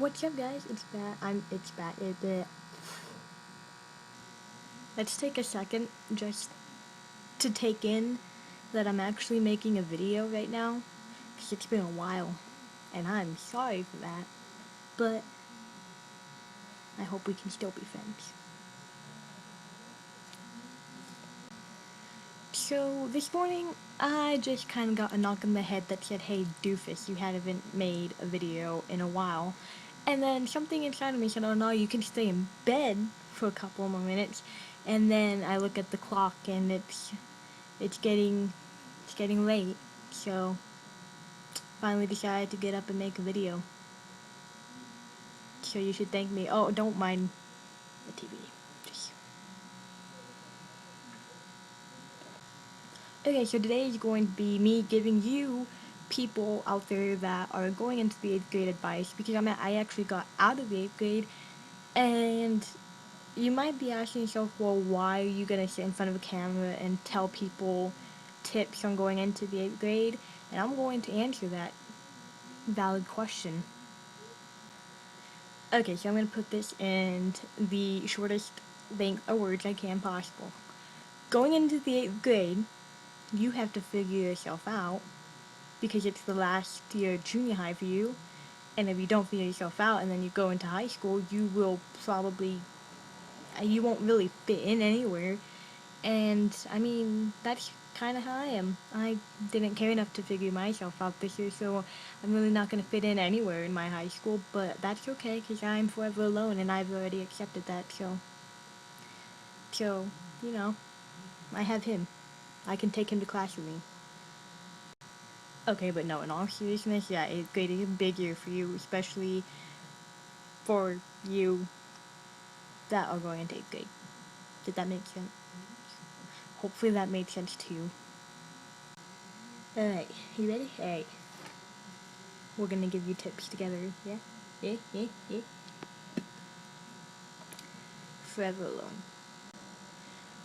What's up, guys? It's Bat. Let's take a second just to take in that I'm actually making a video right now, because it's been a while, and I'm sorry for that, but I hope we can still be friends. So, this morning, I just kind of got a knock on the head that said, "Hey, doofus, you haven't made a video in a while." And then something inside of me said, "Oh no, you can stay in bed for a couple more minutes." And then I look at the clock and it's getting late. So, finally decided to get up and make a video. So you should thank me. Oh, don't mind the TV. Just... Okay, so today is going to be me giving you people out there that are going into the 8th grade advice, because I actually got out of the 8th grade, and you might be asking yourself, well, why are you gonna sit in front of a camera and tell people tips on going into the 8th grade? And I'm going to answer that valid question. Okay, so I'm gonna put this in the shortest length of words I can possible. Going into the 8th grade, you have to figure yourself out, because it's the last year of junior high for you, and if you don't figure yourself out and then you go into high school, you won't really fit in anywhere. And I mean, that's kind of how I am. I didn't care enough to figure myself out this year, so I'm really not going to fit in anywhere in my high school, but that's okay, because I'm forever alone and I've already accepted that. So, you know, I have him. I can take him to class with me. Okay, but no, in all seriousness, yeah, 8th grade is a big year for you, especially for you that are going into 8th grade. Did that make sense? Hopefully that made sense to you. Alright, you ready? Alright. We're gonna give you tips together, yeah? Yeah. Forever alone.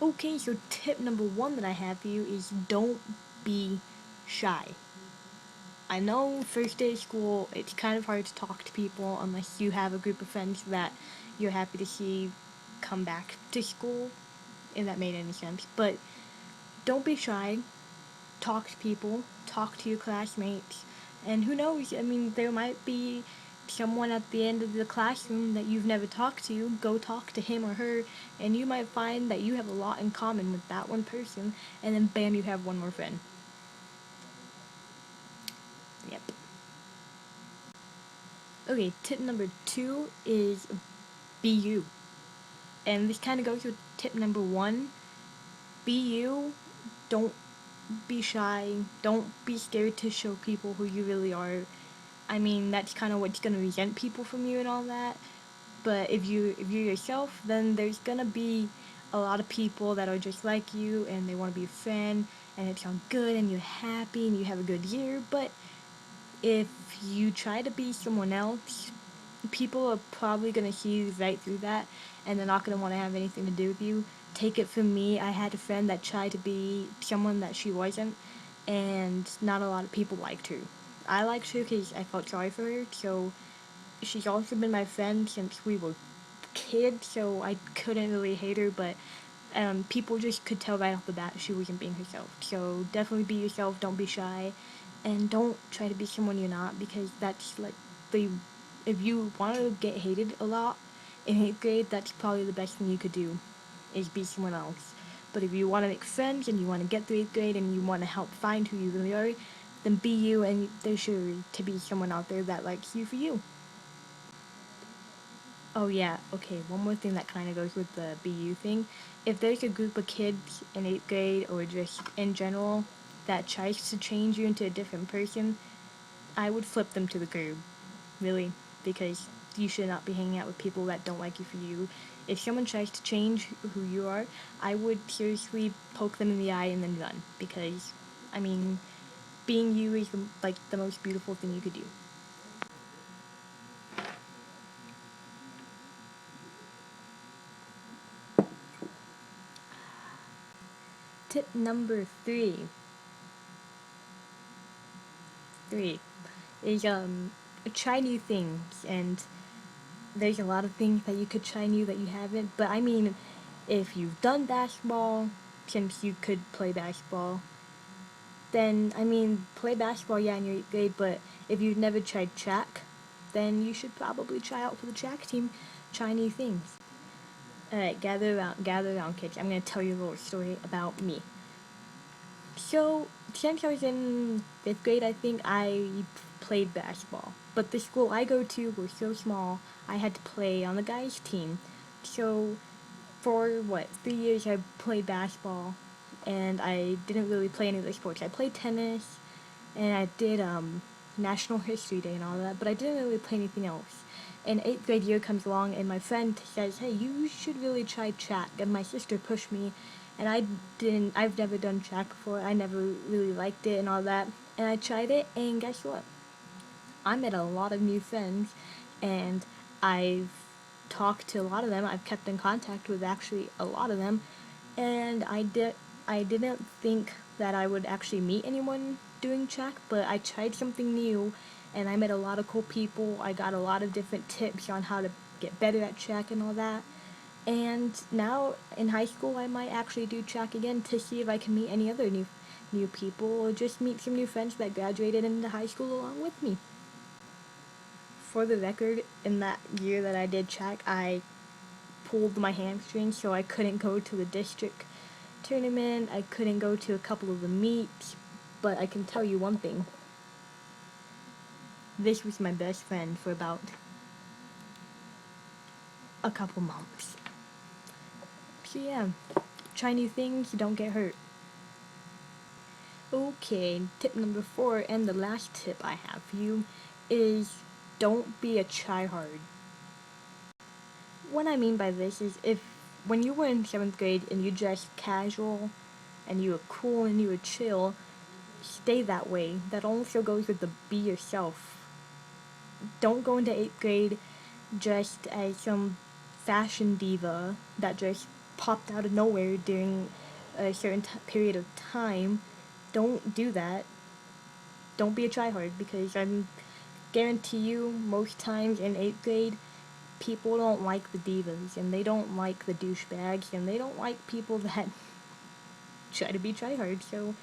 Okay, so tip number 1 that I have for you is don't be shy. I know first day of school, it's kind of hard to talk to people unless you have a group of friends that you're happy to see come back to school, if that made any sense. But don't be shy. Talk to people. Talk to your classmates. And who knows, I mean, there might be someone at the end of the classroom that you've never talked to. Go talk to him or her, and you might find that you have a lot in common with that one person, and then bam, you have one more friend. Yep. Okay, tip number 2 is be you. And this kind of goes with tip number 1. Be you. Don't be shy. Don't be scared to show people who you really are. I mean, that's kind of what's gonna resent people from you and all that. But if you're yourself, then there's gonna be a lot of people that are just like you, and they want to be a friend, and it sounds good, and you're happy, and you have a good year. But if you try to be someone else, people are probably gonna see you right through that, and they're not gonna want to have anything to do with you. Take it from me, I had a friend that tried to be someone that she wasn't, and not a lot of people liked her. I liked her because I felt sorry for her, so she's also been my friend since we were kids, so I couldn't really hate her, but people just could tell right off the bat she wasn't being herself. So definitely be yourself, don't be shy, and don't try to be someone you're not, because that's like the if you want to get hated a lot in 8th grade, that's probably the best thing you could do, is be someone else. But if you want to make friends and you want to get through 8th grade and you want to help find who you really are, then be you, and there's sure to be someone out there that likes you for you. Oh yeah, okay, one more thing that kind of goes with the BU thing. If there's a group of kids in 8th grade or just in general that tries to change you into a different person, I would flip them to the curb, really, because you should not be hanging out with people that don't like you for you. If someone tries to change who you are, I would seriously poke them in the eye and then run, because, I mean, being you is like the most beautiful thing you could do. Tip number 3 is try new things, and there's a lot of things that you could try new that you haven't. But I mean, if you've done basketball, since you could play basketball, then I mean, play basketball, yeah, in your 8th grade. But if you've never tried track, then you should probably try out for the track team, try new things. Alright, gather around, kids. I'm gonna tell you a little story about me. So, since I was in 5th grade, I think I played basketball. But the school I go to was so small, I had to play on the guys' team. So, for 3 years I played basketball, and I didn't really play any of the sports. I played tennis, and I did National History Day and all that, but I didn't really play anything else. And 8th grade year comes along, and my friend says, "Hey, you should really try track." And my sister pushed me, and I've never done track before. I never really liked it and all that. And I tried it, and guess what? I met a lot of new friends, and I've talked to a lot of them. I've kept in contact with actually a lot of them, and I didn't think that I would actually meet anyone doing track, but I tried something new, and I met a lot of cool people. I got a lot of different tips on how to get better at track and all that. And now in high school, I might actually do track again to see if I can meet any other new people, or just meet some new friends that graduated into high school along with me. For the record, in that year that I did track, I pulled my hamstring, so I couldn't go to the district tournament. I couldn't go to a couple of the meets, but I can tell you one thing. This was my best friend for about a couple months. So yeah, try new things, don't get hurt. Okay, tip number 4, and the last tip I have for you, is don't be a tryhard. What I mean by this is, if when you were in 7th grade and you dressed casual and you were cool and you were chill, stay that way. That also goes with the be yourself. Don't go into 8th grade dressed as some fashion diva that just popped out of nowhere during a certain period of time. Don't do that. Don't be a tryhard, because I guarantee you most times in 8th grade, people don't like the divas, and they don't like the douchebags, and they don't like people that try to be tryhard. So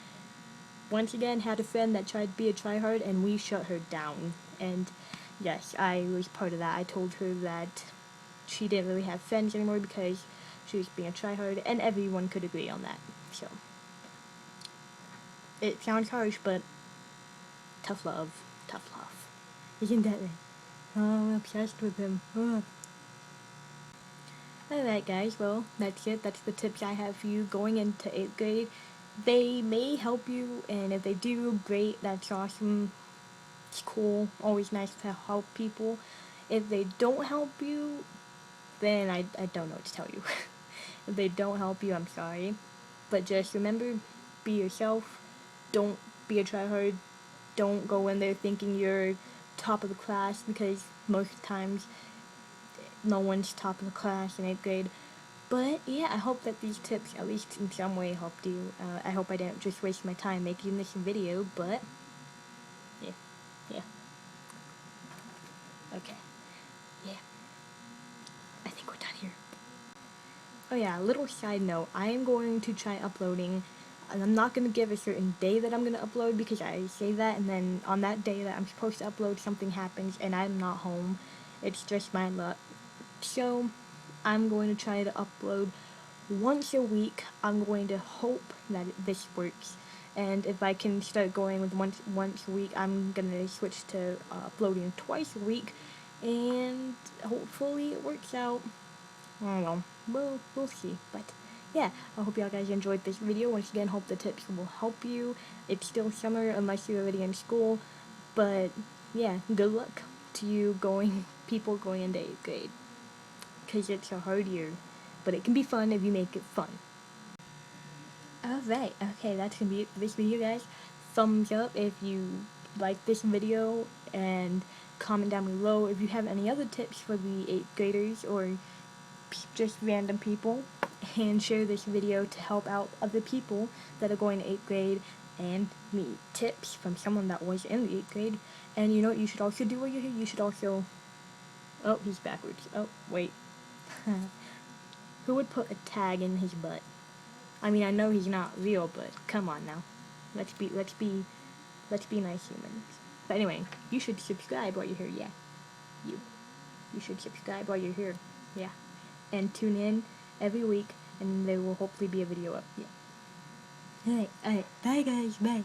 once again, had a friend that tried to be a tryhard, and we shut her down. And yes, I was part of that. I told her that she didn't really have friends anymore because she was being a tryhard, and everyone could agree on that. So it sounds harsh, but tough love, tough love. Isn't that right? Oh, I'm obsessed with him. Oh. Alright guys, well, that's it. That's the tips I have for you going into 8th grade. They may help you, and if they do, great, that's awesome. It's cool, always nice to help people. If they don't help you, then I don't know what to tell you. If they don't help you, I'm sorry. But just remember, be yourself. Don't be a tryhard. Don't go in there thinking you're top of the class, because most times no one's top of the class in 8th grade. But yeah, I hope that these tips at least in some way helped you. I hope I didn't just waste my time making this video, but yeah. Okay. Yeah. I think we're done here. Oh yeah, a little side note. I am going to try uploading, and I'm not going to give a certain day that I'm going to upload, because I say that and then on that day that I'm supposed to upload, something happens and I'm not home. It's just my luck. So I'm going to try to upload once a week. I'm going to hope that this works. And if I can start going with once a week, I'm going to switch to uploading twice a week. And hopefully it works out. I don't know. We'll see. But yeah, I hope y'all guys enjoyed this video. Once again, hope the tips will help you. It's still summer unless you're already in school. But yeah, good luck to you people going into 8th grade. Because it's a hard year. But it can be fun if you make it fun. Alright, okay, that's gonna be it for this video, guys. Thumbs up if you like this video, and comment down below if you have any other tips for the 8th graders, or just random people, and share this video to help out other people that are going to 8th grade and need tips from someone that was in the 8th grade. And you know what you should also do while you're here? You should also Oh, he's backwards. Oh, wait. Who would put a tag in his butt? I mean, I know he's not real, but come on now. Let's be nice humans. But anyway, you should subscribe while you're here. Yeah, you should subscribe while you're here. Yeah, and tune in every week, and there will hopefully be a video up. Yeah. Alright. Bye guys. Bye.